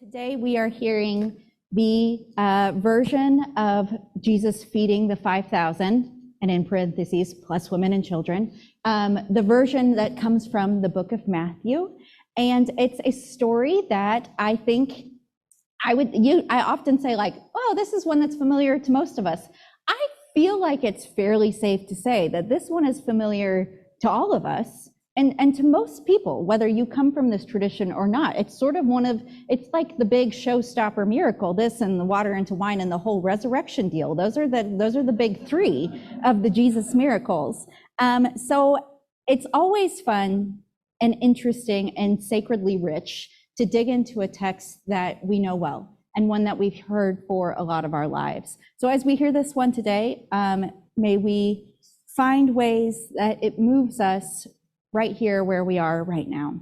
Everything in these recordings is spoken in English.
Today we are hearing the version of Jesus feeding the 5,000, and in parentheses, plus women and children, the version that comes from the book of Matthew. And it's a story that I think I often say, like, oh, this is one that's familiar to most of us. I feel like it's fairly safe to say that this one is familiar to all of us. And to most people, whether you come from this tradition or not, it's sort of it's like the big showstopper miracle, this and the water into wine and the whole resurrection deal. Those are the big three of the Jesus miracles. So it's always fun and interesting and sacredly rich to dig into a text that we know well and one that we've heard for a lot of our lives. So as we hear this one today, may we find ways that it moves us right here where we are right now.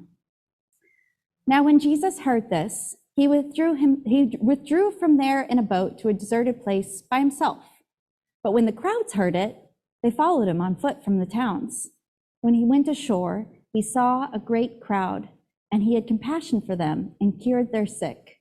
Now, when Jesus heard this, he withdrew from there in a boat to a deserted place by himself. But when the crowds heard it, they followed him on foot from the towns. When he went ashore, he saw a great crowd, and he had compassion for them and cured their sick.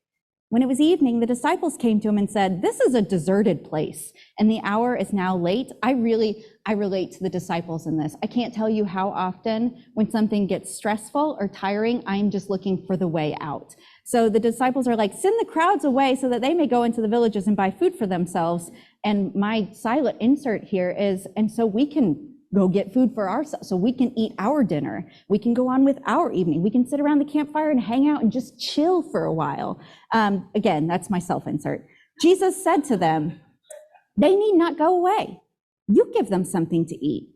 When it was evening, the disciples came to him and said, "This is a deserted place, and the hour is now late." I relate to the disciples in this. I can't tell you how often when something gets stressful or tiring, I'm just looking for the way out. So the disciples are like, send the crowds away so that they may go into the villages and buy food for themselves. And my silent insert here is, and so we can go get food for ourselves, so we can eat our dinner. We can go on with our evening. We can sit around the campfire and hang out and just chill for a while. Again, that's my self-insert. Jesus said to them, "They need not go away. You give them something to eat."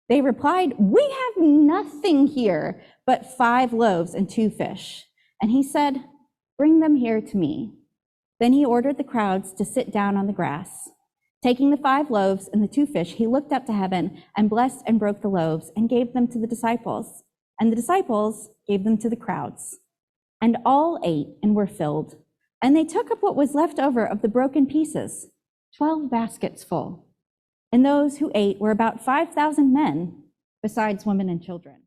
They replied, "We have nothing here but 5 loaves and 2 fish. And he said, "Bring them here to me." Then he ordered the crowds to sit down on the grass. Taking the 5 loaves and the 2 fish, he looked up to heaven and blessed and broke the loaves and gave them to the disciples. And the disciples gave them to the crowds. And all ate and were filled. And they took up what was left over of the broken pieces, 12 baskets full. And those who ate were about 5,000 men, besides women and children.